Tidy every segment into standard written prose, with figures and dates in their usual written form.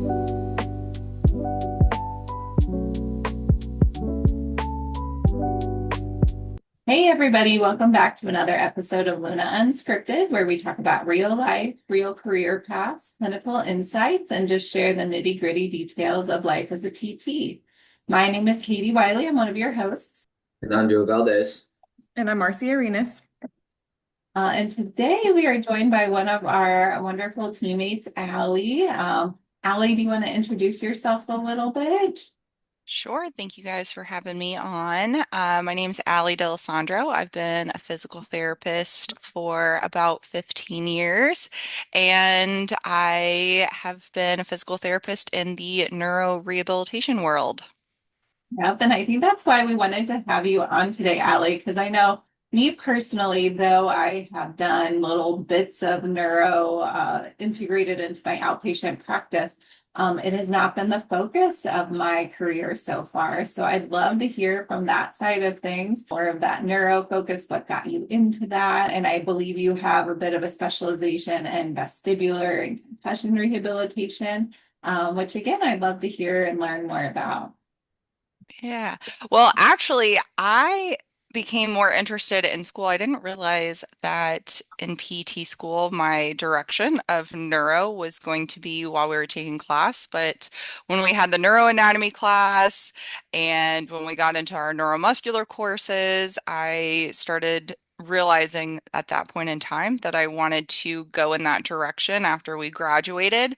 Hey, everybody, welcome back to another episode of Luna Unscripted, where we talk about real life, real career paths, clinical insights, and just share the nitty gritty details of life as a PT. My name is Katie Wiley. I'm one of your hosts. And I'm Joe Valdez. And I'm Marcy Arenas. And today we are joined by one of our wonderful teammates, Allie. Allie, do you want to introduce yourself a little bit? Sure. Thank you guys for having me on. My name's Allie D'Alessandro. I've been a physical therapist for about 15 years, and I have been a physical therapist in the neuro rehabilitation world. Yep, and I think that's why we wanted to have you on today, Allie, because I know me personally, though I have done little bits of neuro integrated into my outpatient practice, it has not been the focus of my career so far. So I'd love to hear from that side of things, more of that neuro focus, what got you into that. And I believe you have a bit of a specialization in vestibular and concussion rehabilitation, which again, I'd love to hear and learn more about. Yeah. Well, actually, I became more interested in school. I didn't realize that in PT school, my direction of neuro was going to be while we were taking class. But when we had the neuroanatomy class and when we got into our neuromuscular courses, I started realizing at that point in time that I wanted to go in that direction after we graduated.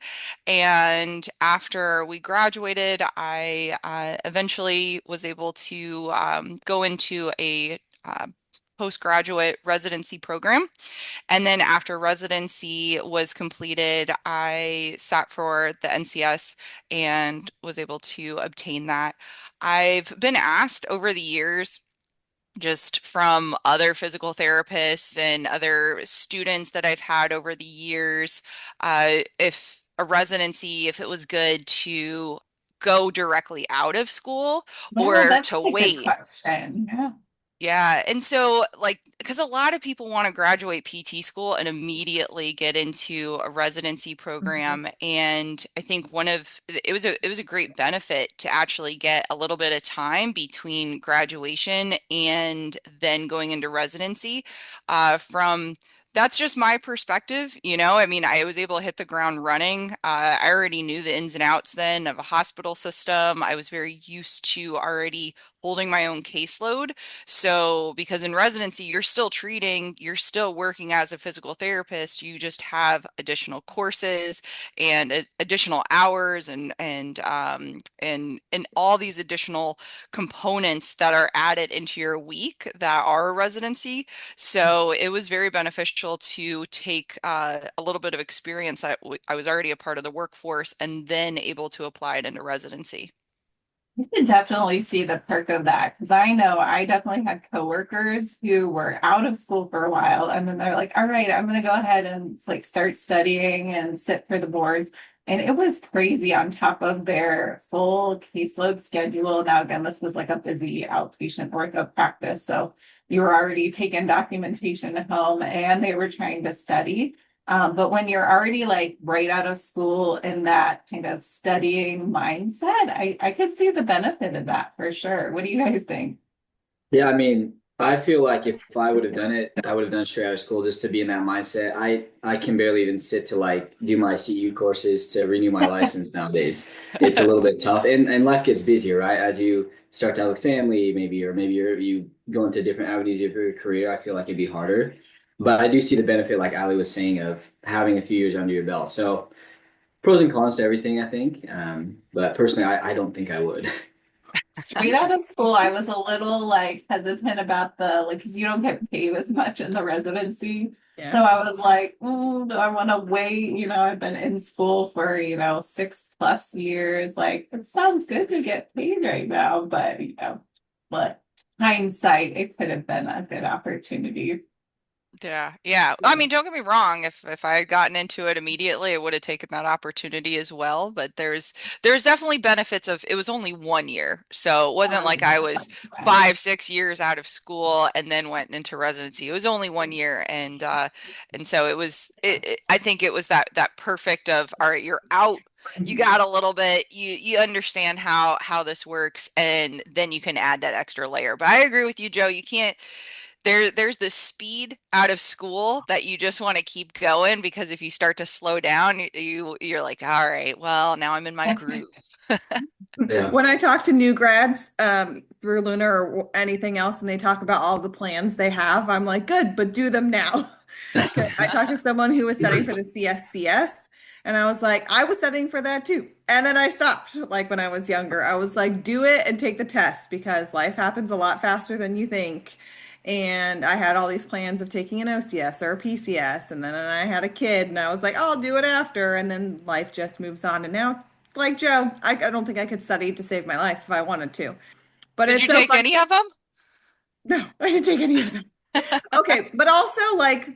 And after we graduated, I eventually was able to go into a postgraduate residency program. And then after residency was completed, I sat for the NCS and was able to obtain that. I've been asked over the years, just from other physical therapists and other students that I've had over the years, if a residency, if it was good to go directly out of school Yeah, or to that's a good wait. question. Yeah. Yeah. And so, like, because a lot of people want to graduate PT school and immediately get into a residency Mhm. program. And I think it was a great benefit to actually get a little bit of time between graduation and then going into residency. From That's just my perspective, you know. I mean, I was able to hit the ground running. I already knew the ins and outs then of a hospital system. I was very used to already holding my own caseload. So, because in residency, you're still treating, you're still working as a physical therapist, you just have additional courses and additional hours and all these additional components that are added into your week that are a residency. So, it was very beneficial to take a little bit of experience that I was already a part of the workforce and then able to apply it into residency. You can definitely see the perk of that because I know I definitely had coworkers who were out of school for a while and then they're like, all right, I'm going to go ahead and like start studying and sit for the boards. And it was crazy on top of their full caseload schedule. Now, again, this was like a busy outpatient ortho practice. So you were already taking documentation home and they were trying to study. But when you're already like right out of school in that kind of studying mindset, I could see the benefit of that for sure. What do you guys think? Yeah, I mean, I feel like if I would have done it, I would have done it straight out of school just to be in that mindset. I can barely even sit to like do my CU courses to renew my license nowadays. It's a little bit tough, and life gets busier, right? As you start to have a family, maybe, or maybe you go into different avenues of your career. I feel like it'd be harder, but I do see the benefit, like Ali was saying, of having a few years under your belt. So pros and cons to everything, I think. But personally, I don't think I would. Straight out of school, I was a little like hesitant about the like because you don't get paid as much in the residency. So Yeah. I was like, oh, do I want to wait? You know, I've been in school for, 6+ years. Like, it sounds good to get paid right now, but but hindsight, it could have been a good opportunity. Yeah, yeah. I mean, don't get me wrong. If I had gotten into it immediately, I would have taken that opportunity as well. But there's definitely benefits of it was only 1 year, so it wasn't like I was 5, 6 years out of school and then went into residency. It was only 1 year, and so it was. I think it was that perfect of all right, you're out. you got a little bit, you understand how this works, and then you can add that extra layer. But I agree with you, Joe. You can't there's this speed out of school that you just want to keep going, because if you start to slow down, you're like, all right, well, now I'm in my groove. Yeah. When I talk to new grads through Luna or anything else, and they talk about all the plans they have, I'm like, good, but do them now. 'Cause I talked to someone who was studying for the CSCS, and I was like, I was studying for that too. And then I stopped, like when I was younger. I was like, do it and take the test because life happens a lot faster than you think. And I had all these plans of taking an OCS or a PCS, and then I had a kid, and I was like, oh, I'll do it after. And then life just moves on. And now, like Joe, I don't think I could study to save my life if I wanted to. But Did it's you so take fun. any of them? No, I didn't take any of them. Okay, but also like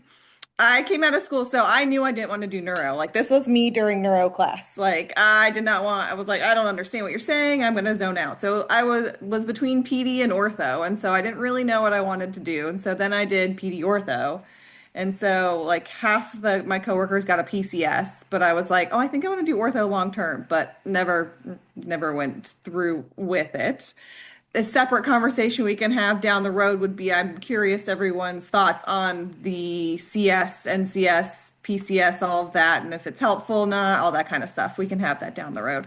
I came out of school, so I knew I didn't want to do neuro. Like this was me during neuro class. Like I did not want, I was like, I don't understand what you're saying. I'm gonna zone out. So I was between PD and ortho, and so I didn't really know what I wanted to do. And so then I did PD ortho. And so like half the my coworkers got a PCS, but I was like, oh, I think I want to do ortho long term, but never went through with it. A separate conversation we can have down the road would be I'm curious everyone's thoughts on the CS, NCS, PCS, all of that, and if it's helpful, not all that kind of stuff. We can have that down the road.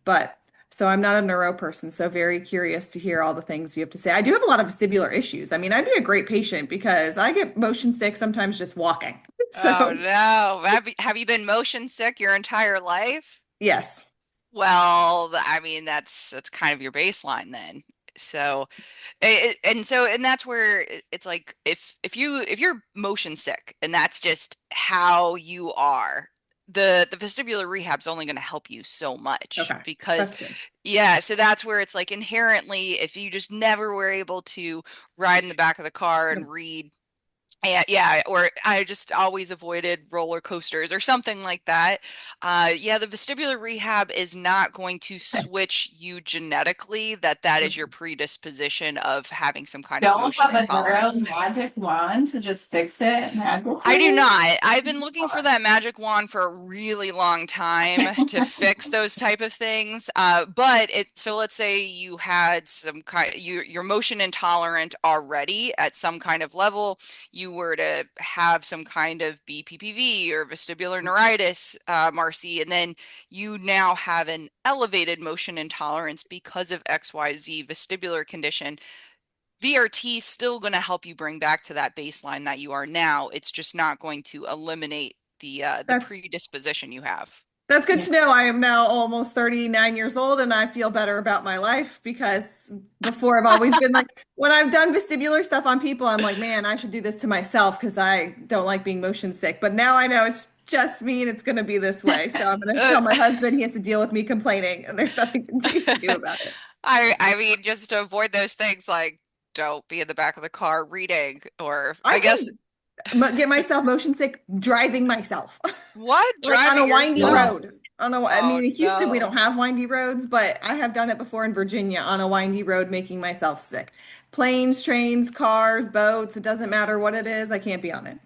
But so I'm not a neuro person, so very curious to hear all the things you have to say. I do have a lot of vestibular issues. I mean, I'd be a great patient because I get motion sick sometimes just walking. Oh So, no. Have you been motion sick your entire life? yes. Well, I mean, that's kind of your baseline then. So, and that's where it's like if you're motion sick and that's just how you are, the vestibular rehab's only going to help you so much Okay. because That's good. yeah, so that's where it's like inherently if you just never were able to ride in the back of the car and read. Yeah, or I just always avoided roller coasters or something like that. Yeah, the vestibular rehab is not going to switch you genetically, that is your predisposition of having some kind of Don't motion have a neuro intolerance. magic wand to just fix it I do magically. not. I've been looking for that magic wand for a really long time to fix those type of things. But it so let's say you had some kind you're motion intolerant already at some kind of level. You were to have some kind of BPPV or vestibular neuritis, Marcy, and then you now have an elevated motion intolerance because of XYZ vestibular condition. VRT is still going to help you bring back to that baseline that you are now. It's just not going to eliminate the That's predisposition you have. That's good Yeah. to know. I am now almost 39 years old and I feel better about my life because before I've always been like, when I've done vestibular stuff on people, I'm like, man, I should do this to myself because I don't like being motion sick. But now I know it's just me and it's going to be this way. So I'm going to Uh, tell my husband he has to deal with me complaining and there's nothing to do about it. I mean, just to avoid those things, like don't be in the back of the car reading, or I I guess can get myself motion sick driving myself. what Like on a driving windy Wow. yourself. road. I Oh mean, in Houston, we no. don't have windy roads, but I have done it before in Virginia on a windy road, making myself sick. Planes, trains, cars, boats, it doesn't matter what it is, I can't be on it.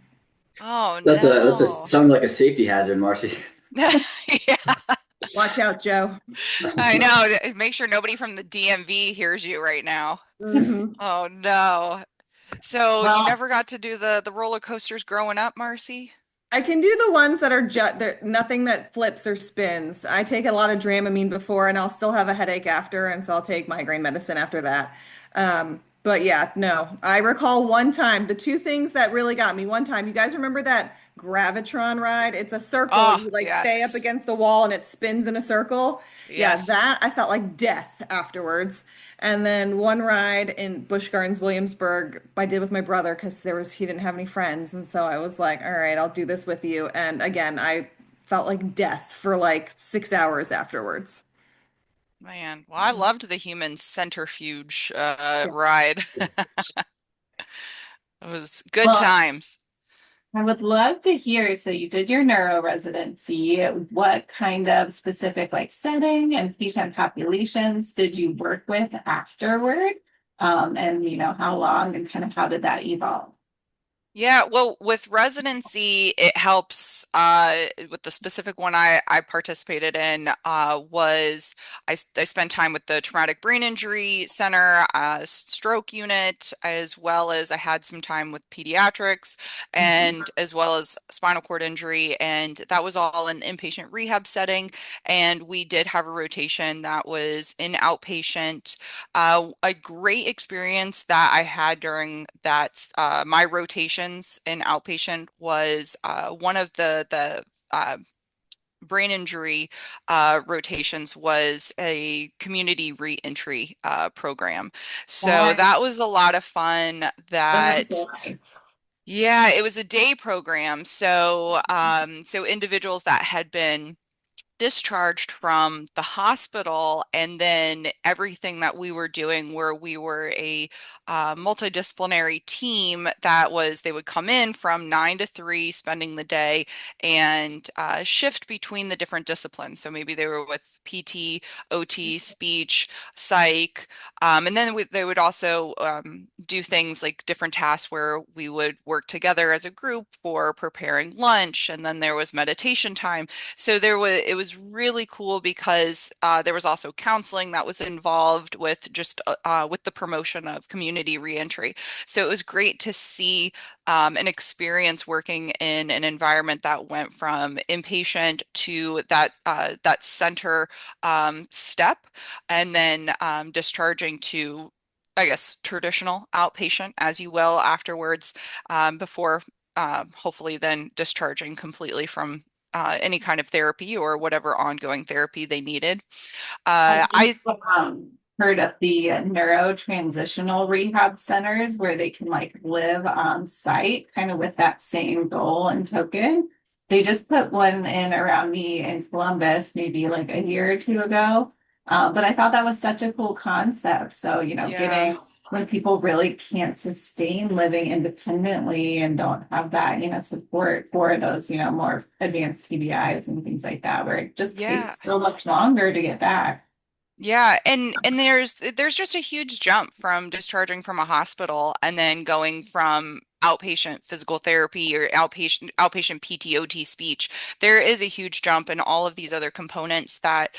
Oh That's a no. sounds like a safety hazard, Marcy. Yeah, Watch out, Joe. I know. Make sure nobody from the DMV hears you right now. Hmm. Oh no. So you Well, never got to do the roller coasters growing up, Marcy? I can do the ones that are just nothing that flips or spins. I take a lot of Dramamine before, and I'll still have a headache after, and so I'll take migraine medicine after that. But yeah, no. I recall one time, the two things that really got me. One time, you guys remember that Gravitron ride? It's a circle. Oh, You like stay up yes. against the wall, and it spins in a circle. Yeah, Yes. that I felt like death afterwards. And then one ride in Busch Gardens, Williamsburg, I did with my brother because he didn't have any friends, and so I was like, all right, I'll do this with you. And again, I felt like death for like 6 hours afterwards. Man, well, I loved the human centrifuge Yeah. ride. It was good well, times. I would love to hear. So you did your neuro residency. What kind of specific like setting and patient populations did you work with afterward? And how long and kind of how did that evolve? Yeah, well, with residency, it helps with the specific one I participated in was I spent time with the Traumatic Brain Injury Center, stroke unit, as well as I had some time with pediatrics and as well as spinal cord injury, and that was all in inpatient rehab setting. And we did have a rotation that was in outpatient. A great experience that I had during that my rotations in outpatient was one of the brain injury rotations was a community reentry program. So That that was a lot of fun. sounds That like Yeah, it was a day program. So so individuals that had been discharged from the hospital, and then everything that we were doing where we were a multidisciplinary team that was they would come in from 9 to 3 spending the day and shift between the different disciplines, so maybe they were with PT, OT, speech, psych, and then they would also do things like different tasks where we would work together as a group for preparing lunch, and then there was meditation time. So it was really cool because there was also counseling that was involved with just with the promotion of community reentry. So it was great to see an experience working in an environment that went from inpatient to that center step, and then discharging to, I guess, traditional outpatient, as you will afterwards, before hopefully then discharging completely from any kind of therapy or whatever ongoing therapy they needed. Have you I heard of the neuro transitional rehab centers where they can like live on site, kind of with that same goal and token? They just put one in around me in Columbus, maybe like a year or two ago. But I thought that was such a cool concept. So, Yeah, getting when people really can't sustain living independently and don't have that, support for those, more advanced TBIs and things like that, where it just yeah. takes so much longer to get back. Yeah, and there's just a huge jump from discharging from a hospital and then going from outpatient physical therapy or outpatient PTOT speech. There is a huge jump in all of these other components that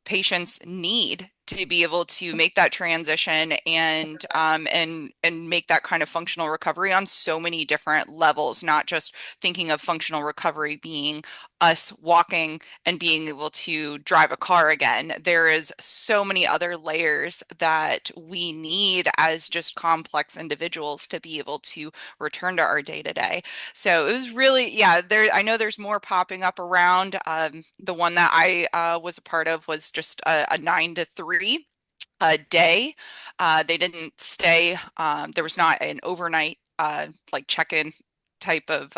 patients need to be able to make that transition and make that kind of functional recovery on so many different levels, not just thinking of functional recovery being us walking and being able to drive a car again. There is so many other layers that we need as just complex individuals to be able to return to our day to day. So it was really, yeah, there, I know there's more popping up around. The one that I was a part of was just a 9 to 3 a day. They didn't stay. There was not an overnight like check-in type of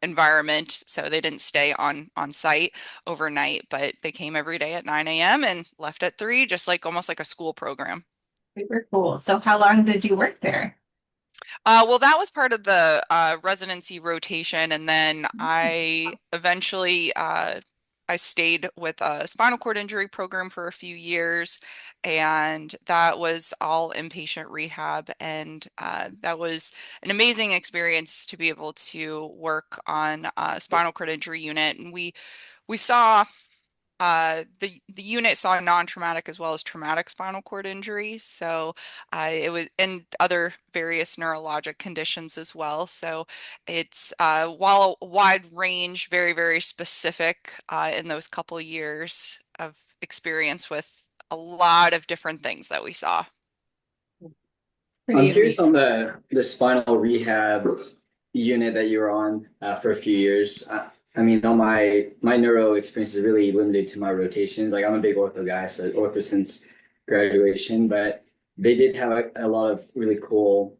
environment, so they didn't stay on site overnight, but they came every day at 9 a.m. and left at 3, just like almost like a school program. Super cool. So how long did you work there? Well, that was part of the residency rotation, and then I eventually I stayed with a spinal cord injury program for a few years, and that was all inpatient rehab, and that was an amazing experience to be able to work on a spinal cord injury unit, and we saw the unit saw non-traumatic as well as traumatic spinal cord injury. So it was and other various neurologic conditions as well. So it's while a wide range, very, very specific in those couple years of experience with a lot of different things that we saw. I'm Pretty curious amazing. on the spinal rehab unit that you were on for a few years. I mean, all my neuro experience is really limited to my rotations. Like I'm a big ortho guy, so ortho since graduation, but they did have a lot of really cool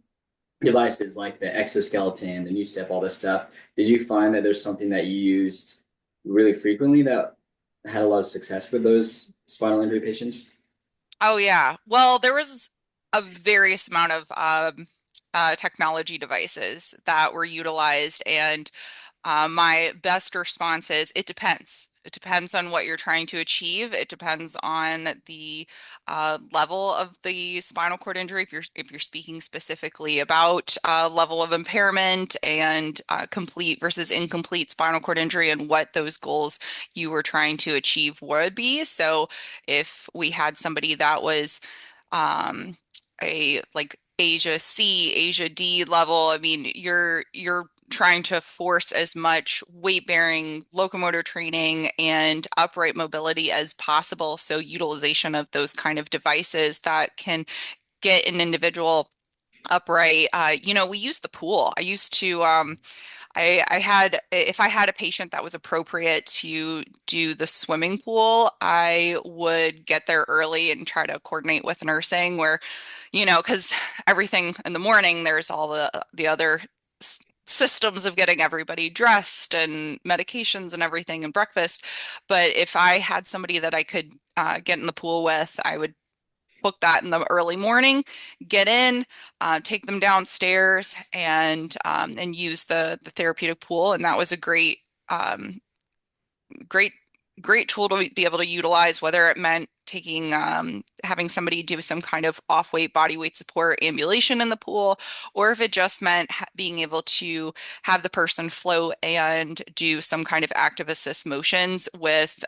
devices like the exoskeleton, the new step, all this stuff. Did you find that there's something that you used really frequently that had a lot of success with those spinal injury patients? Oh yeah. Well, there was a various amount of technology devices that were utilized, and my best response is it depends. it depends on what you're trying to achieve. It depends on the level of the spinal cord injury. If you're speaking specifically about level of impairment and complete versus incomplete spinal cord injury and what those goals you were trying to achieve would be. So if we had somebody that was um, a like Asia C, Asia D level, I mean, you're trying to force as much weight bearing, locomotor training, and upright mobility as possible. So utilization of those kind of devices that can get an individual upright. We use the pool. I used to I had, if I had a patient that was appropriate to do the swimming pool, I would get there early and try to coordinate with nursing where, because everything in the morning, there's all the other systems of getting everybody dressed and medications and everything and breakfast. But if I had somebody that I could get in the pool with, I would book that in the early morning, get in, take them downstairs, and use the therapeutic pool. And that was a um, great, great tool to be able to utilize, whether it meant taking having somebody do some kind of off-weight body weight support ambulation in the pool, or if it just meant being able to have the person float and do some kind of active assist motions with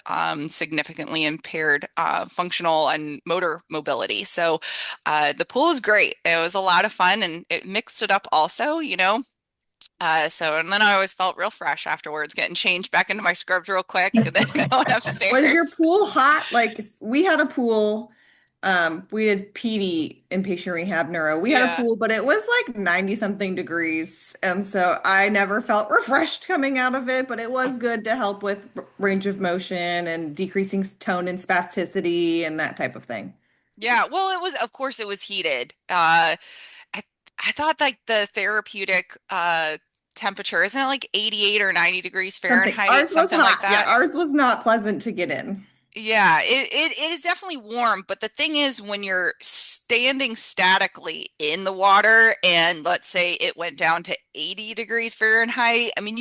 significantly impaired functional and motor mobility. So the pool is great. It was a lot of fun and it mixed it up also, and then I always felt real fresh afterwards, getting changed back into my scrubs real quick and then going Was your upstairs. pool hot? Like we had a pool. We had PD inpatient rehab neuro. We had a Yeah. pool, but it was like 90 something degrees. And so I never felt refreshed coming out of it, but it was good to help with range of motion and decreasing tone and spasticity and that type of thing. Yeah. Well, of course, it was heated. I, I thought like the therapeutic temperature, isn't it like 88 or 90 degrees Something. Fahrenheit, Ours was something like hot. Yeah, that? ours was not pleasant to get in. Yeah, it is definitely warm, but the thing is when you're standing statically in the water and let's say it went down to 80 degrees Fahrenheit, I mean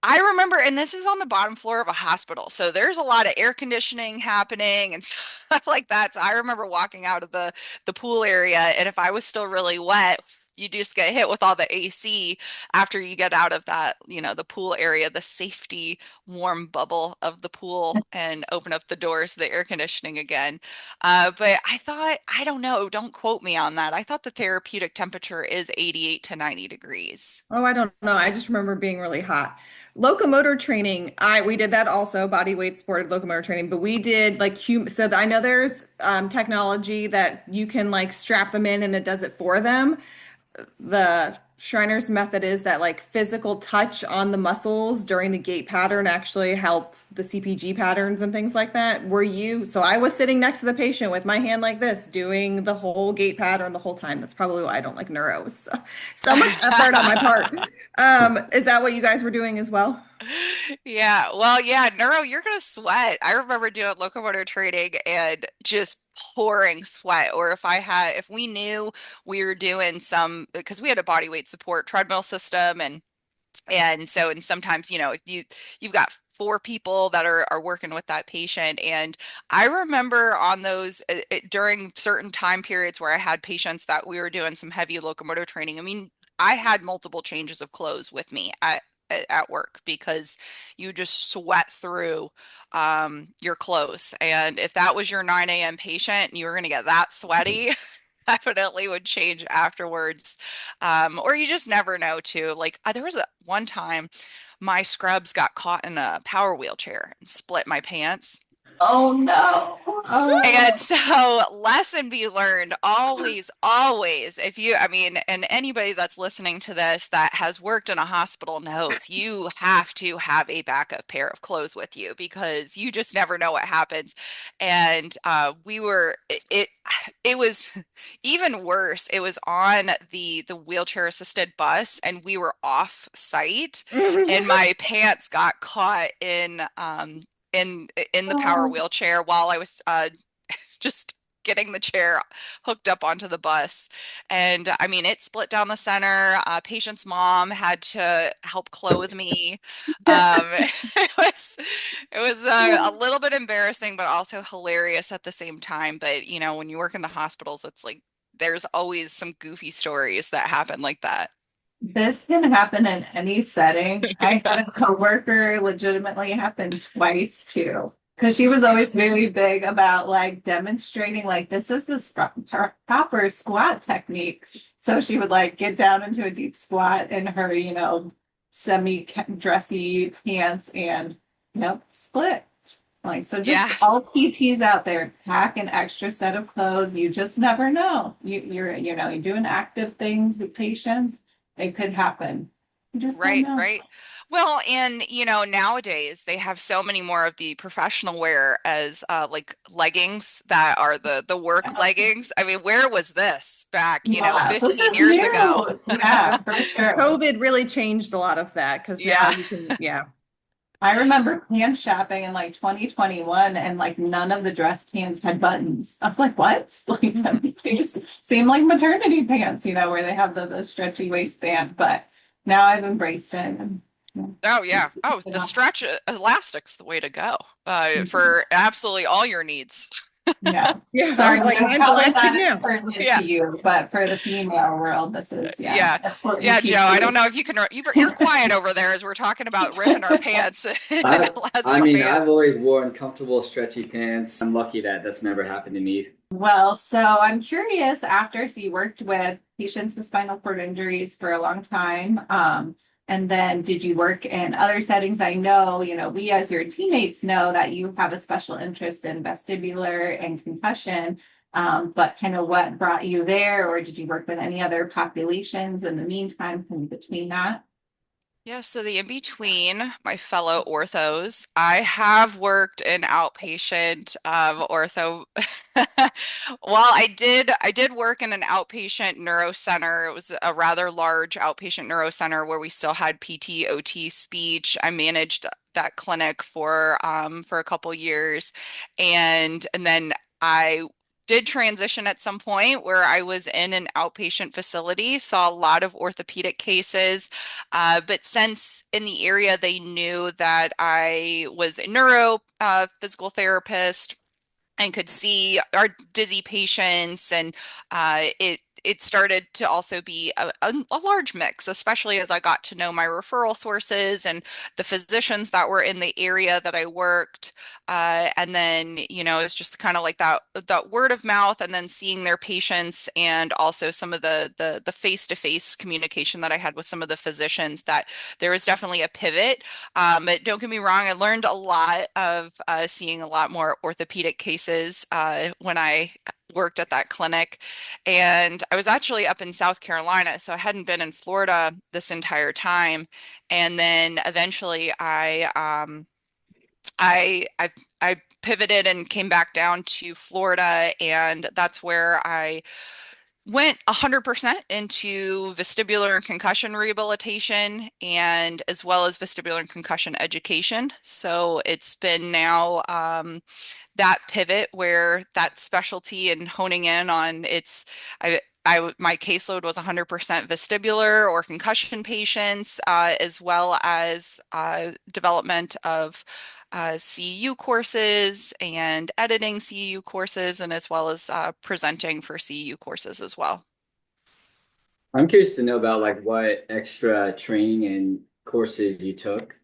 I remember, and this is on the bottom floor of a hospital, so there's a lot of air conditioning happening and stuff like that. So I remember walking out of the pool area, and if I was still really wet, you just get hit with all the AC after you get out of that, the pool area, the safety warm bubble of the pool, and open up the doors to the air conditioning again. But I thought, I don't know, don't quote me on that. I thought the therapeutic temperature is 88 to 90 degrees. Oh, I don't know. I just remember being really hot. Locomotor training, we did that also, body weight supported locomotor training, but we did like I know there's technology that you can like strap them in and it does it for them. The Shriner's method is that like physical touch on the muscles during the gait pattern actually help the CPG patterns and things like that. So I was sitting next to the patient with my hand like this, doing the whole gait pattern the whole time. That's probably why I don't like neuro. So much effort on my part. Is that what you guys were doing as well? Yeah, well, yeah, neuro, you're gonna sweat. I remember doing locomotor training and just pouring sweat. Or if we knew we were doing because we had a body weight support treadmill system, and sometimes, you've got four people that are working with that patient. And I remember on those during certain time periods where I had patients that we were doing some heavy locomotor training. I mean, I had multiple changes of clothes with me at work because you just sweat through your clothes. And if that was your 9 a.m. patient and you were going to get that sweaty, definitely would change afterwards. Or you just never know too. Like there was one time my scrubs got caught in a power wheelchair and split my pants. Oh no. And Oh. so, lesson be learned always, always. I mean, and anybody that's listening to this that has worked in a hospital knows you have to have a backup pair of clothes with you because you just never know what happens. And it was even worse. It was on the wheelchair assisted bus, and we were off site, and my pants got caught in the power Oh. wheelchair while I was just getting the chair hooked up onto the bus. And I mean, it split down the center. Patient's mom had to help clothe me. It was a little bit embarrassing, but also hilarious at the same time. But you know, when you work in the hospitals, it's like there's always some goofy stories that happen like that. This can happen in any setting. I had a coworker legitimately happen twice too, because she was always very big about like demonstrating like this is the proper squat technique. So she would like get down into a deep squat in her, semi dressy pants and split. Like, so just Yeah, all PTs out there, pack an extra set of clothes. You just never know. You're doing active things with patients. It could happen. You just don't right, know. right. Well, and nowadays they have so many more of the professional wear as like leggings that are the work Yeah, leggings. I mean, where was this back, yeah, this 15 is years ago? new. Yeah, Yes. for sure. COVID really changed a lot of that because now Yeah. you can, yeah. I remember pants shopping in like 2021 and like none of the dress pants had buttons. I was like, what? Like they just seem like maternity pants, where they have the stretchy waistband. But now I've embraced it. And, Oh yeah. Oh, you the know, stretch elastic's the way to go for absolutely all your needs. yeah. Yeah, I Sorry, was like, I'm mine's probably elastic not now. pertinent Yeah. to you, but for the female world, this is, yeah, Yeah. important Yeah, Joe, I don't PT. know if you can you're quiet over there as we're talking about ripping our pants in I elastic mean, I've bands. always worn comfortable, stretchy pants. I'm lucky that that's never happened to me. Well, so I'm curious so you worked with patients with spinal cord injuries for a long time. And then did you work in other settings? I know, we as your teammates know that you have a special interest in vestibular and concussion. But kind of what brought you there, or did you work with any other populations in the meantime, in between that? Yeah, so the in between my fellow orthos, I have worked in outpatient ortho. While I did work in an outpatient neuro center. It was a rather large outpatient neuro center where we still had PT, OT, speech. I managed that clinic for a couple years, and then I did transition at some point where I was in an outpatient facility, saw a lot of orthopedic cases. But since in the area they knew that I was a neuro physical therapist and could see our dizzy patients, and it started to also be a large mix, especially as I got to know my referral sources and the physicians that were in the area that I worked. And then, it's just kind of like that word of mouth, and then seeing their patients, and also some of the face-to-face communication that I had with some of the physicians, that there was definitely a pivot. But don't get me wrong, I learned a lot of seeing a lot more orthopedic cases when I worked at that clinic. And I was actually up in South Carolina, so I hadn't been in Florida this entire time. And then eventually I pivoted and came back down to Florida, and that's where I went 100% into vestibular and concussion rehabilitation, and as well as vestibular and concussion education. So it's been now that pivot where that specialty and honing in on my caseload was 100% vestibular or concussion patients, as well as development of CEU courses and editing CEU courses, and as well as presenting for CEU courses as well. I'm curious to know about like what extra training and courses you took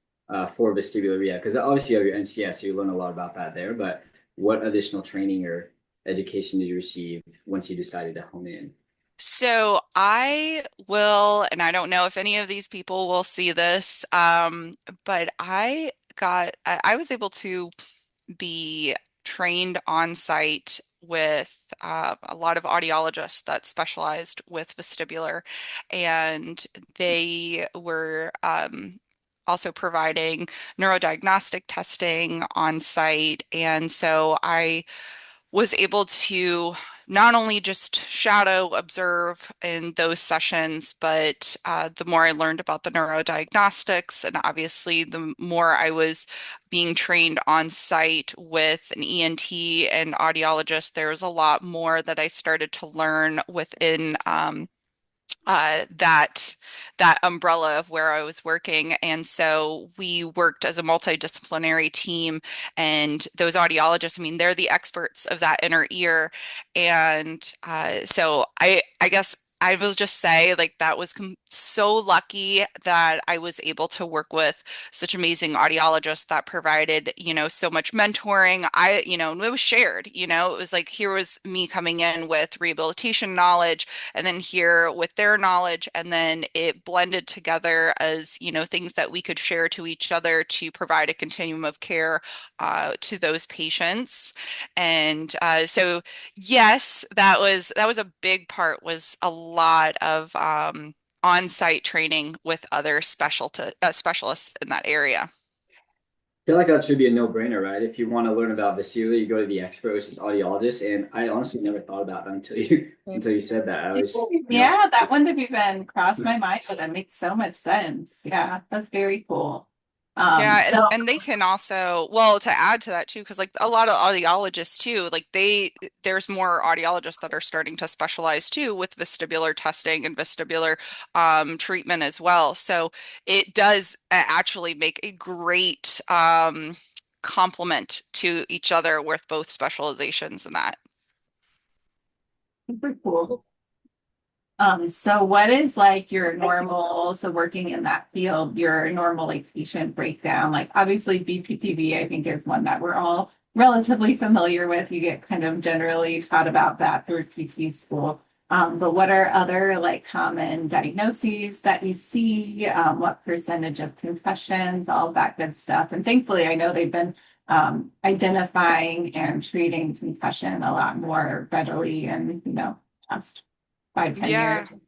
for vestibular rehab, because obviously you have your NCS, so you learn a lot about that there. But what additional training or education did you receive once you decided to hone in? So I will, and I don't know if any of these people will see this, but I was able to be trained on site with a lot of audiologists that specialized with vestibular, and they were also providing neurodiagnostic testing on site. And so I was able to not only just shadow observe in those sessions, but the more I learned about the neurodiagnostics, and obviously the more I was being trained on site with an ENT and audiologist, there was a lot more that I started to learn within that umbrella of where I was working. And so we worked as a multidisciplinary team, and those audiologists, I mean, they're the experts of that inner ear. And so I guess I will just say like that was so lucky that I was able to work with such amazing audiologists that provided, so much mentoring. It was shared, it was like here was me coming in with rehabilitation knowledge and then here with their knowledge, and then it blended together as things that we could share to each other to provide a continuum of care to those patients. And so yes, that was a big part, was a lot of on-site training with other specialists in that area. Feel like that should be a no-brainer, right? If you want to learn about vestibular, you go to the expert, which is audiologist. And I honestly never thought about that until you Same. until you said that. I was, Yeah, that wouldn't have even crossed my mind, but that makes so much sense. Yeah, that's very cool. Yeah, and So and they can also, well, to add to that too, because like a lot of audiologists too, like there's more audiologists that are starting to specialize too with vestibular testing and vestibular treatment as well. So it does actually make a great complement to each other with both specializations in that. super cool. So what is like your normal, so working in that field, your normal like patient breakdown? Like obviously BPPV, I think is one that we're all relatively familiar with. You get kind of generally taught about that through PT school. But what are other like common diagnoses that you see? What percentage of concussions, all of that good stuff. And thankfully, I know they've been identifying and treating concussion a lot more readily and, past 5, 10 years. Yeah.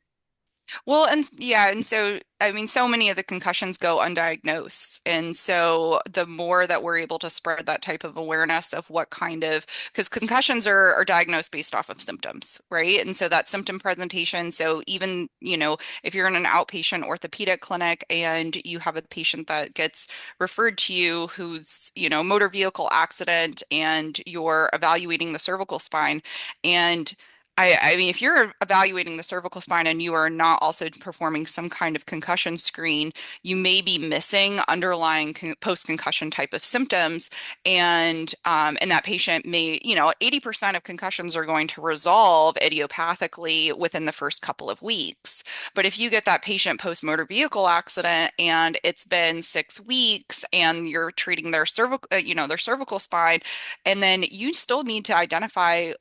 Well, and yeah, and so I mean, so many of the concussions go undiagnosed. And so the more that we're able to spread that type of awareness of what kind of, because concussions are diagnosed based off of symptoms, right? And so that symptom presentation. So even, if you're in an outpatient orthopedic clinic and you have a patient that gets referred to you who's, motor vehicle accident and you're evaluating the cervical spine and I mean, if you're evaluating the cervical spine and you are not also performing some kind of concussion screen, you may be missing underlying post-concussion type of symptoms, and that patient may, 80% of concussions are going to resolve idiopathically within the first couple of weeks. But if you get that patient post-motor vehicle accident and it's been 6 weeks and you're treating their cervical spine, and then you still need to identify,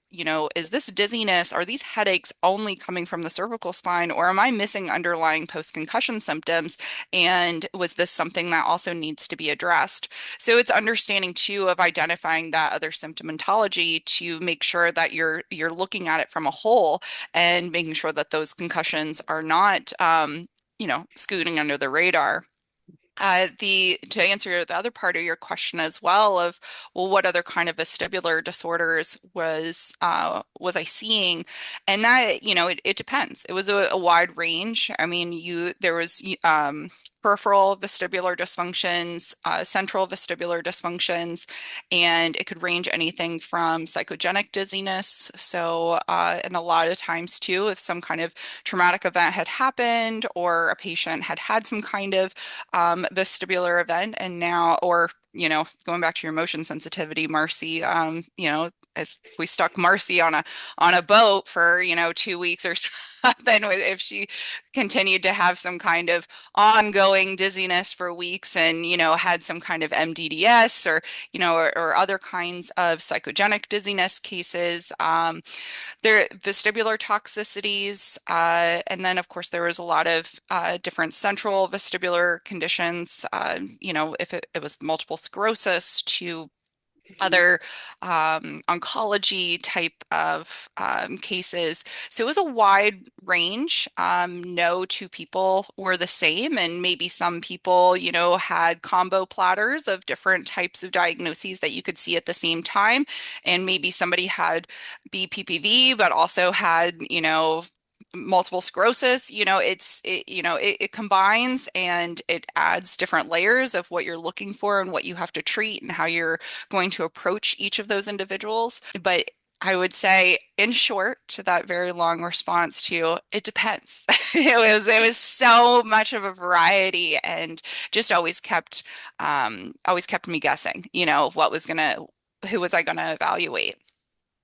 is this dizziness? Are these headaches only coming from the cervical spine, or am I missing underlying post-concussion symptoms? And was this something that also needs to be addressed? So it's understanding too of identifying that other symptomatology to make sure that you're looking at it from a whole and making sure that those concussions are not scooting under the radar. The To answer the other part of your question as well of, well, what other kind of vestibular disorders was I seeing? And that, it depends. It was a wide range. I mean, there was peripheral vestibular dysfunctions, central vestibular dysfunctions, and it could range anything from psychogenic dizziness. So, and a lot of times too, if some kind of traumatic event had happened or a patient had had some kind of vestibular event and now, or, going back to your motion sensitivity, Marcy, if we stuck Marcy on a boat for, 2 weeks or something, if she continued to have some kind of ongoing dizziness for weeks and, had some kind of MDDS or, or other kinds of psychogenic dizziness cases, there vestibular toxicities, and then of course there was a lot of different central vestibular conditions. If it was multiple sclerosis to other oncology type of cases. So it was a wide range. No two people were the same, and maybe some people, had combo platters of different types of diagnoses that you could see at the same time. And maybe somebody had BPPV, but also had, multiple sclerosis. It combines and it adds different layers of what you're looking for and what you have to treat and how you're going to approach each of those individuals. But I would say, in short, to that very long response to it depends. It was so much of a variety and just always kept me guessing, who was I gonna evaluate?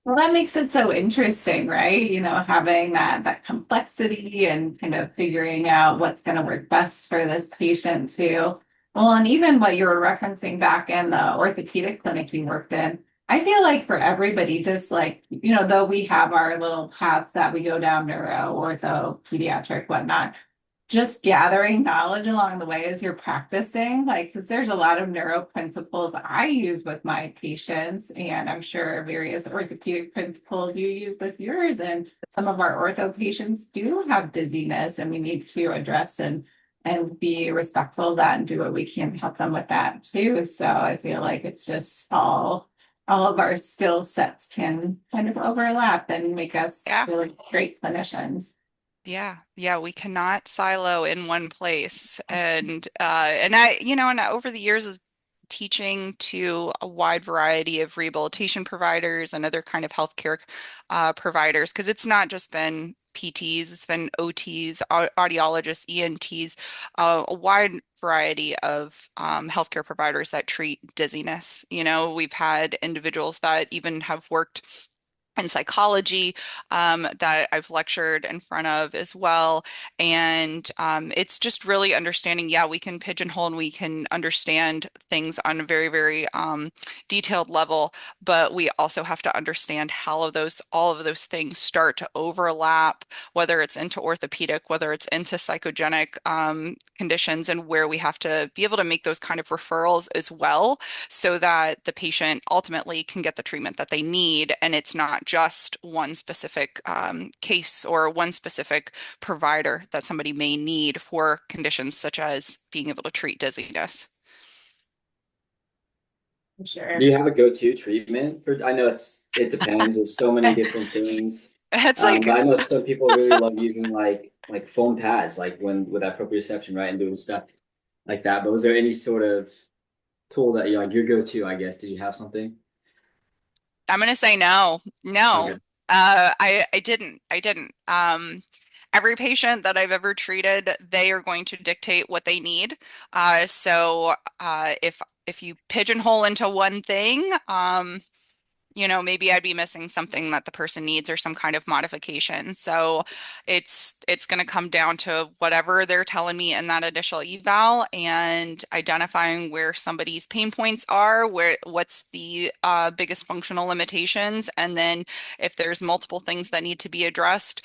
Well, that makes it so interesting, right? Having that complexity and kind of figuring out what's going to work best for this patient too. Well, and even what you were referencing back in the orthopedic clinic you worked in, I feel like for everybody, just like, though we have our little paths that we go down, neuro, ortho, pediatric, whatnot, just gathering knowledge along the way as you're practicing, like, because there's a lot of neuro principles I use with my patients, and I'm sure various orthopedic principles you use with yours. And some of our ortho patients do have dizziness, and we need to address and be respectful of that and do what we can to help them with that too. So I feel like it's just all of our skill sets can kind of overlap and make us Yeah. really great clinicians. Yeah, yeah, we cannot silo in one place. And over the years of teaching to a wide variety of rehabilitation providers and other kind of healthcare providers, because it's not just been PTs, it's been OTs, audiologists, ENTs, a wide variety of healthcare providers that treat dizziness. We've had individuals that even have worked and psychology that I've lectured in front of as well. And it's just really understanding, yeah, we can pigeonhole and we can understand things on a very, very detailed level, but we also have to understand how all of those things start to overlap, whether it's into orthopedic, whether it's into psychogenic conditions, and where we have to be able to make those kind of referrals as well so that the patient ultimately can get the treatment that they need. And it's not just one specific case or one specific provider that somebody may need for conditions such as being able to treat dizziness. Do Sure. you have a go-to treatment for? I know it depends. There's so many different things. It's like, But I know some people really love using like foam pads, like when with that proprioception, right, and doing stuff like that. But was there any sort of tool that you like your go-to, I guess? Did you have something? I'm gonna say no. No. Okay. I didn't. Every patient that I've ever treated, they are going to dictate what they need. So if you pigeonhole into one thing, maybe I'd be missing something that the person needs or some kind of modification. So it's going to come down to whatever they're telling me in that initial eval and identifying where somebody's pain points are, what's the biggest functional limitations, and then if there's multiple things that need to be addressed,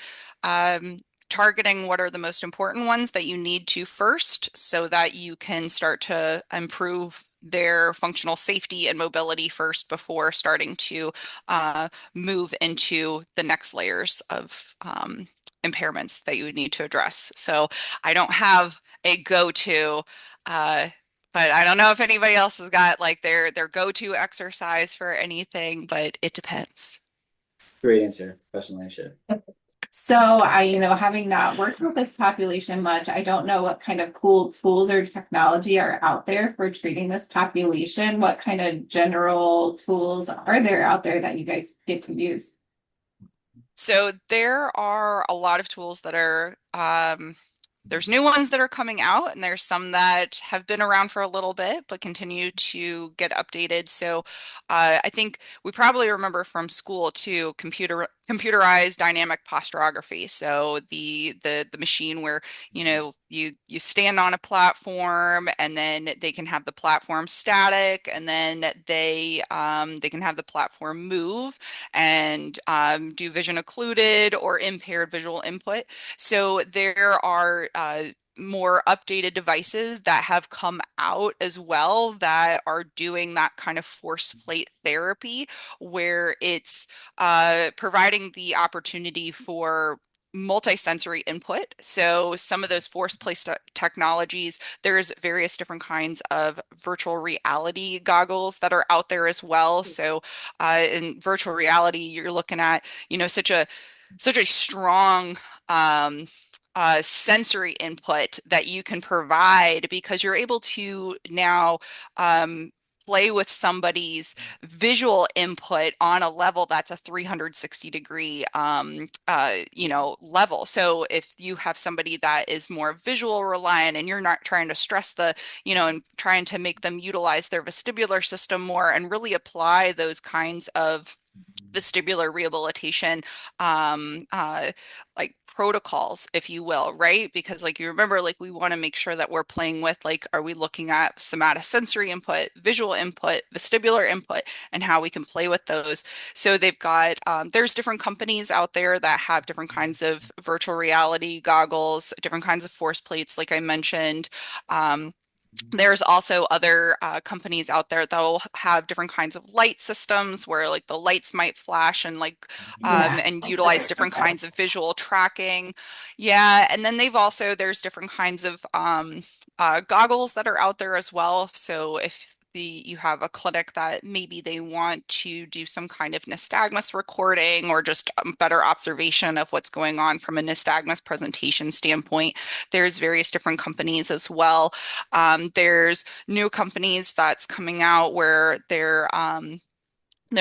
targeting what are the most important ones that you need to first so that you can start to improve their functional safety and mobility first before starting to move into the next layers of impairments that you would need to address. So I don't have a go-to, uh, but I don't know if anybody else has got like their go-to exercise for anything, but it depends. Great answer. Professional answer. So having not worked with this population much, I don't know what kind of cool tools or technology are out there for treating this population. What kind of general tools are there out there that you guys get to use? So there are a lot of tools that are there's new ones that are coming out, and there's some that have been around for a little bit but continue to get updated. So I think we probably remember from school too, computerized dynamic posturography. So the machine where you stand on a platform, and then they can have the platform static, and then they can have the platform move and do vision occluded or impaired visual input. So there are more updated devices that have come out as well that are doing that kind of force plate therapy, where it's providing the opportunity for multi-sensory input. So some of those force place technologies, there's various different kinds of virtual reality goggles that are out there as well. So in virtual reality, you're looking at, such a strong sensory input that you can provide because you're able to now um, play with somebody's visual input on a level that's a 360-degree level. So if you have somebody that is more visual reliant and you're not trying to stress and trying to make them utilize their vestibular system more and really apply those kinds of vestibular rehabilitation um uh like protocols, if you will, right? Because like you remember, like we want to make sure that we're playing with, like, are we looking at somatosensory input, visual input, vestibular input, and how we can play with those. So they've got there's different companies out there that have different kinds of virtual reality goggles, different kinds of force plates, like I mentioned. There's also other companies out there that will have different kinds of light systems where like the lights might flash and Yeah. and utilize different kinds of visual tracking. Yeah, and then there's different kinds of goggles that are out there as well. So if you have a clinic that maybe they want to do some kind of nystagmus recording or just better observation of what's going on from a nystagmus presentation standpoint, there's various different companies as well. There's new companies that's coming out where they're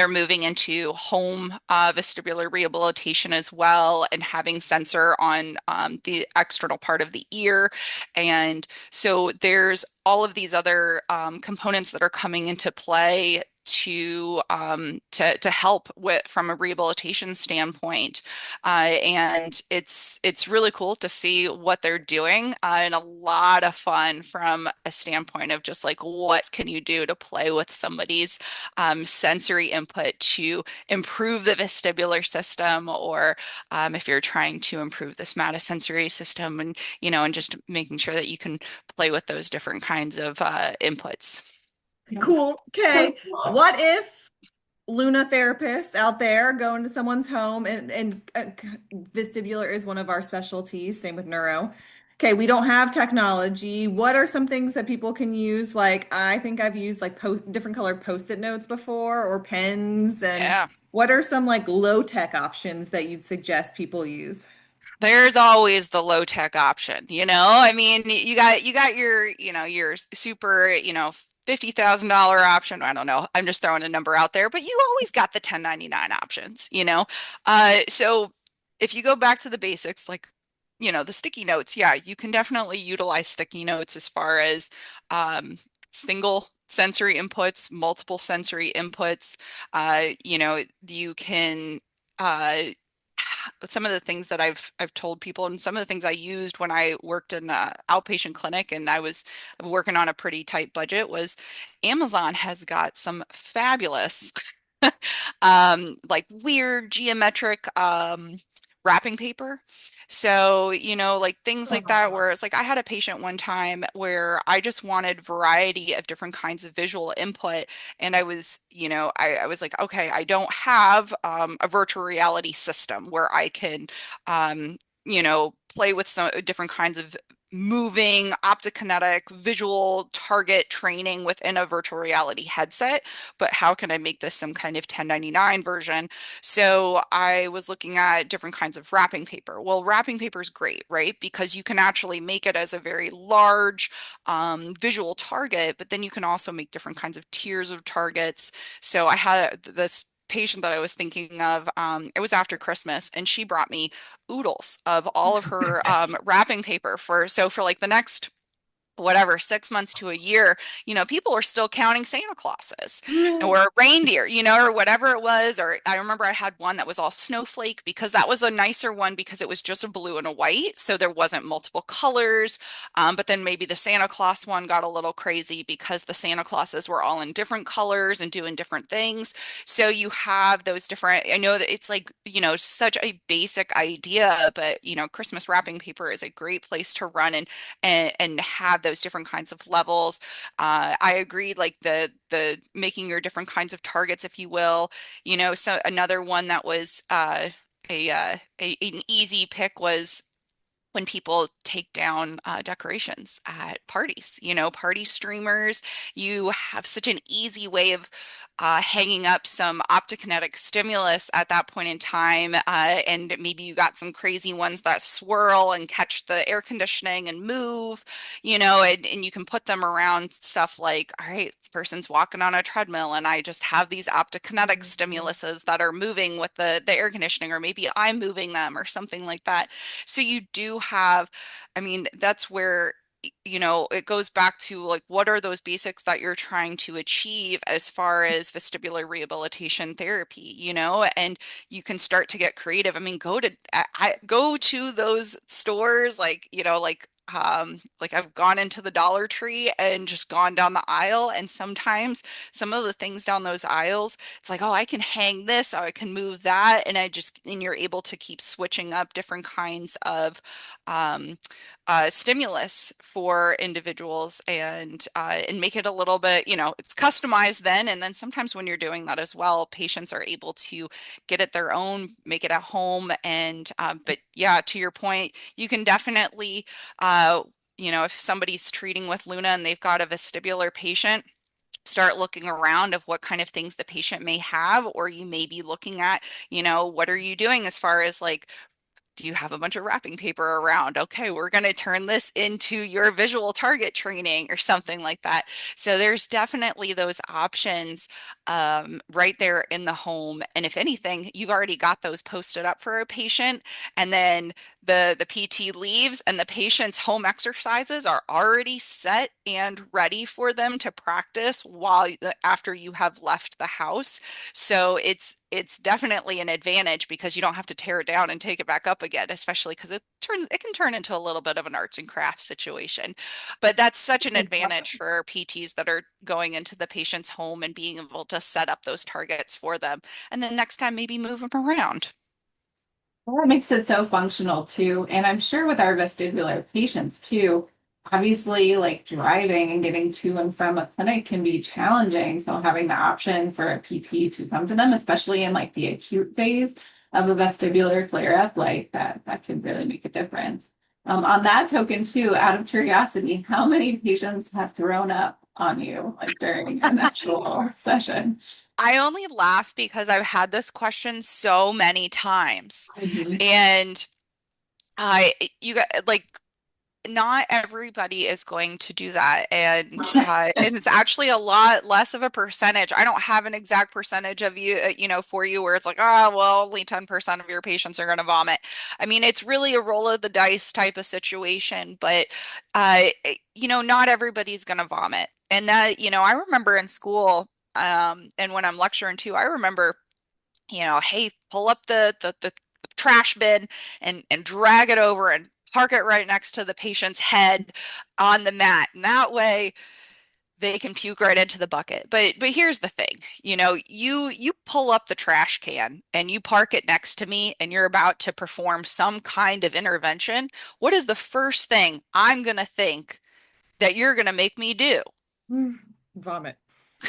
moving into home vestibular rehabilitation as well and having sensor on the external part of the ear. And so there's all of these other components that are coming into play to help with from a rehabilitation standpoint, and it's really cool to see what they're doing, and a lot of fun from a standpoint of just like what can you do to play with somebody's sensory input to improve the vestibular system, or if you're trying to improve the somatosensory system, and just making sure that you can play with those different kinds of inputs. Cool. So Okay. cool. What if Luna therapists out there go into someone's home and vestibular is one of our specialties, same with neuro. Okay, we don't have technology. What are some things that people can use? Like, I think I've used like different colored post-it notes before or pens. And Yeah. what are some like low-tech options that you'd suggest people use? There's always the low tech option, you know? I mean, you got your super, $50,000 option. I don't know. I'm just throwing a number out there, but you always got the 1099 options, you know? So if you go back to the basics, like, the sticky notes, yeah, you can definitely utilize sticky notes as far as single sensory inputs, multiple sensory inputs. You can uh some of the things that I've told people, and some of the things I used when I worked in an outpatient clinic and I was working on a pretty tight budget, was Amazon has got some fabulous like weird geometric wrapping paper. So, like things like that, where it's like I had a patient one time where I just wanted variety of different kinds of visual input. And I was like, okay, I don't have a virtual reality system where I can, play with some different kinds of moving optokinetic visual target training within a virtual reality headset, but how can I make this some kind of 1099 version? So I was looking at different kinds of wrapping paper. Well, wrapping paper is great, right? Because you can actually make it as a very large visual target, but then you can also make different kinds of tiers of targets. So I had this patient that I was thinking of, it was after Christmas, and she brought me oodles of all of her wrapping paper for like the next whatever, 6 months to a year, people are still counting Santa Clauses or reindeer, or whatever it was. Or I remember I had one that was all snowflake because that was a nicer one because it was just a blue and a white. So there wasn't multiple colors. But then maybe the Santa Claus one got a little crazy because the Santa Clauses were all in different colors and doing different things. So you have those different, I know that it's like, such a basic idea, but, Christmas wrapping paper is a great place to run and have those different kinds of levels. I agree, like the making your different kinds of targets, if you will. So another one that was an easy pick was when people take down decorations at parties, party streamers. You have such an easy way of hanging up some optokinetic stimulus at that point in time. And maybe you got some crazy ones that swirl and catch the air conditioning and move, and you can put them around stuff like, all right, this person's walking on a treadmill and I just have these optokinetic stimuluses that are moving with the air conditioning, or maybe I'm moving them or something like that. So you do have, I mean, that's where, it goes back to like, what are those basics that you're trying to achieve as far as vestibular rehabilitation therapy, and you can start to get creative. I mean, go to those stores, like I've gone into the Dollar Tree and just gone down the aisle, and sometimes some of the things down those aisles, it's like, oh, I can hang this, or I can move that, and you're able to keep switching up different kinds of um, stimulus for individuals, and make it a little bit, it's customized then. And then sometimes when you're doing that as well, patients are able to get it their own, make it at home. And but yeah, to your point, you can definitely, if somebody's treating with Luna and they've got a vestibular patient, start looking around of what kind of things the patient may have, or you may be looking at, what are you doing as far as like, do you have a bunch of wrapping paper around? Okay, we're going to turn this into your visual target training or something like that. So there's definitely those options right there in the home. And if anything, you've already got those posted up for a patient, and then the PT leaves and the patient's home exercises are already set and ready for them to practice after you have left the house. So it's definitely an advantage because you don't have to tear it down and take it back up again, especially because it can turn into a little bit of an arts and crafts situation. But that's such an advantage for PTs that are going into the patient's home and being able to set up those targets for them. And then next time, maybe move them around. Well, that makes it so functional too. And I'm sure with our vestibular patients too, obviously like driving and getting to and from a clinic can be challenging. So having the option for a PT to come to them, especially in like the acute phase of a vestibular flare up, like that could really make a difference. On that token too, out of curiosity, how many patients have thrown up on you like during an actual session? I only laugh because I've had this question so many times. Mhm. And I, you got like, not everybody is going to do that. And it's actually a lot less of a percentage. I don't have an exact percentage of you, for you where it's like, oh, well, only 10% of your patients are going to vomit. I mean, it's really a roll of the dice type of situation, but, not everybody's going to vomit. And that, I remember in school, and when I'm lecturing too, I remember, hey, pull up the trash bin and drag it over and park it right next to the patient's head on the mat. And that way they can puke right into the bucket. But here's the thing, you pull up the trash can and you park it next to me and you're about to perform some kind of intervention. What is the first thing I'm gonna think that you're gonna make me do? Vomit.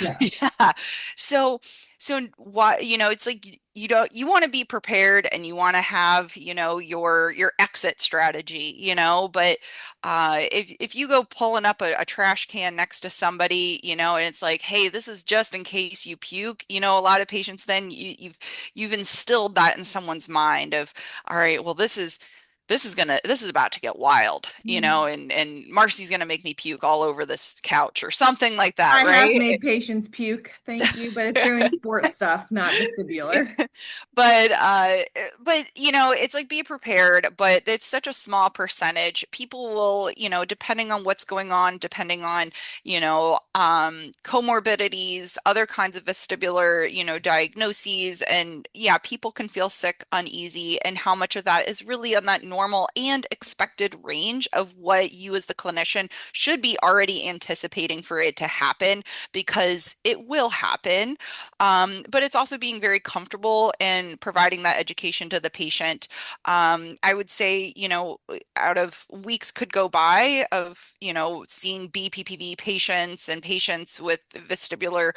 Yeah. Yeah. So, so why, it's like you want to be prepared and you want to have, your exit strategy, but if you go pulling up a trash can next to somebody, and it's like, hey, this is just in case you puke, a lot of patients then you've instilled that in someone's mind of, all right, well, this is this is about to get wild, you know, and Marcy's gonna make me puke all over this couch or something like that, I have right? made patients puke, So, thank you, but it's doing sports stuff, not vestibular. but you know, it's like be prepared, but it's such a small percentage. People will, you know, depending on what's going on, depending on, you know, comorbidities, other kinds of vestibular, you know, diagnoses, and yeah, people can feel sick, uneasy, and how much of that is really on that normal and expected range of what you as the clinician should be already anticipating for it to happen because it will happen. But it's also being very comfortable in providing that education to the patient. I would say, you know, out of weeks could go by of, you know, seeing BPPV patients and patients with vestibular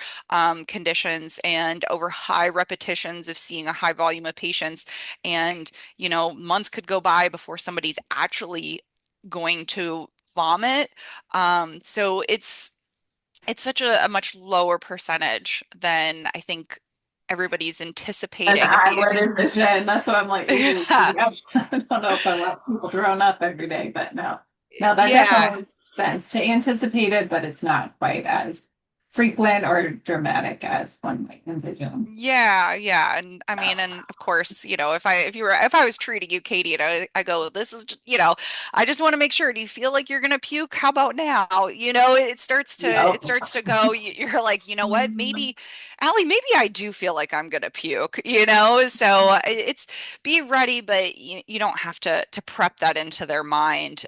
conditions and over high repetitions of seeing a high volume of patients. And, you know, months could go by before somebody's actually going to vomit. So it's such a much lower percentage than I think everybody's And anticipating. I would envision. That's why I'm like, ooh, Yeah, I don't know if I want people thrown up every day, but no. No, that yeah. definitely makes sense to anticipate it, but it's not quite as frequent or dramatic as one might envision. Yeah, yeah, and I mean, and of course, you know, if I was treating you, Katie, and I go, this is, you know, I just want to make sure. Do you feel like you're gonna puke? How about now? You know, it Yep. starts to go. You're like, you know what? Maybe, Allie, maybe I do feel like I'm gonna puke. You know, so it's be ready, but you don't have to prep that into their mind,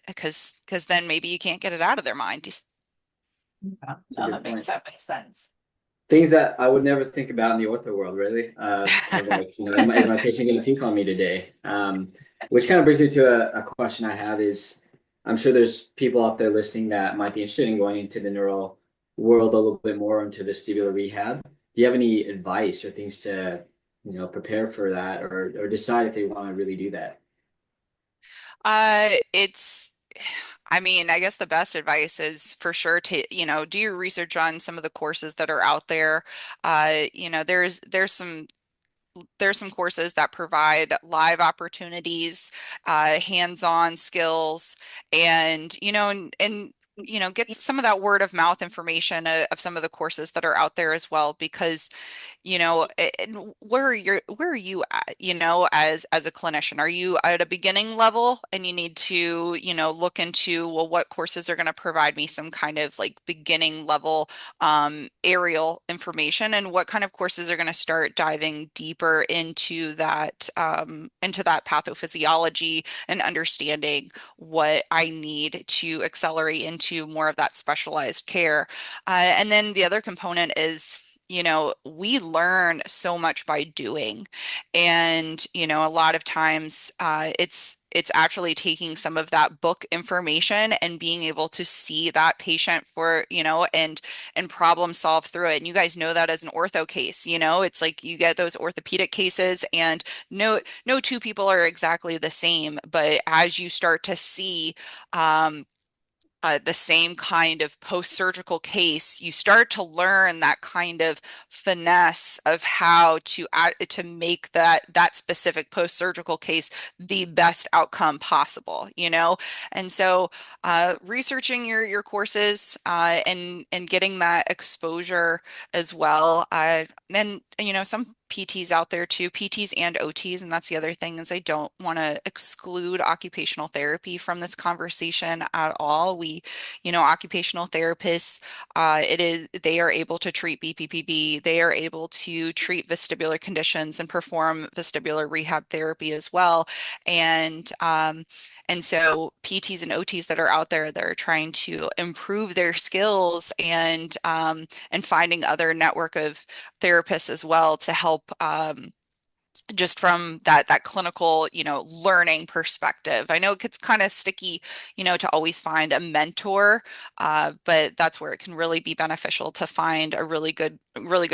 because then maybe you can't get it out of their mind. Yeah, That's a no, good point. that makes sense. Things that I would never think about in the ortho world, really. Of like, you know, is my patient going to puke on me today? Which kind of brings me to a question I have is, I'm sure there's people out there listening that might be interested in going into the neuro world a little bit more into vestibular rehab. Do you have any advice or things to, you know, prepare for that or decide if they want to really do that? It's, I mean, I guess the best advice is for sure to, you know, do your research on some of the courses that are out there. You know, there's some courses that provide live opportunities, hands-on skills, and you know, get some of that word of mouth information of some of the courses that are out there as well, because you know, and where are you at, you know, as a clinician? Are you at a beginning level and you need to, you know, look into, well, what courses are going to provide me some kind of like beginning level aerial information, and what kind of courses are going to start diving deeper into that pathophysiology and understanding what I need to accelerate into more of that specialized care. And then the other component is, you know, we learn so much by doing. And, you know, a lot of times it's actually taking some of that book information and being able to see that patient for, you know, and problem solve through it. And you guys know that as an ortho case, you know, it's like you get those orthopedic cases and no two people are exactly the same, but as you start to see the same kind of post-surgical case, you start to learn that kind of finesse of how to make that specific post-surgical case the best outcome possible, you know? And so researching your courses and getting that exposure as well. And you know, some PTs out there too, PTs and OTs, and that's the other thing is I don't want to exclude occupational therapy from this conversation at all. You know, occupational therapists, they are able to treat BPPV, they are able to treat vestibular conditions and perform vestibular rehab therapy as well. And and so PTs and OTs that are out there that are trying to improve their skills and finding other network of therapists as well to help just from that clinical, you know, learning perspective. I know it gets kind of sticky, you know, to always find a mentor, but that's where it can really be beneficial to find a really good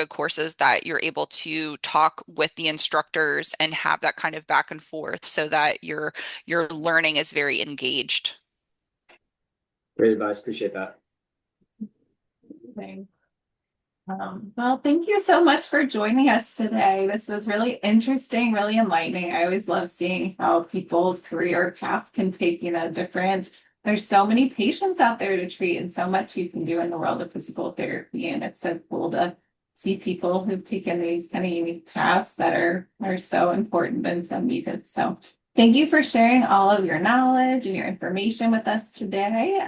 courses that you're able to talk with the instructors and have that kind of back and forth so that your learning is very engaged. Great advice. Appreciate that. Thing. Well, thank you so much for joining us today. This was really interesting, really enlightening. I always love seeing how people's career paths can take, different. There's so many patients out there to treat and so much you can do in the world of physical therapy. And it's so cool to see people who've taken these kind of unique paths that are so important and so needed. So thank you for sharing all of your knowledge and your information with us today.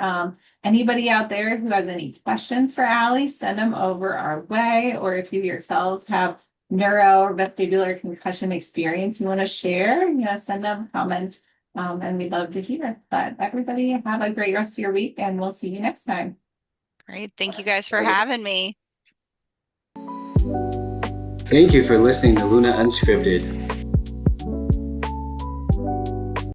Anybody out there who has any questions for Allie, send them over our way. Or if you yourselves have neuro or vestibular concussion experience you want to share, send them a comment. And we'd love to hear. But everybody have a great rest of your week and we'll see you next time. Great. Thank you guys for having me. Thank you for listening to Luna Unscripted.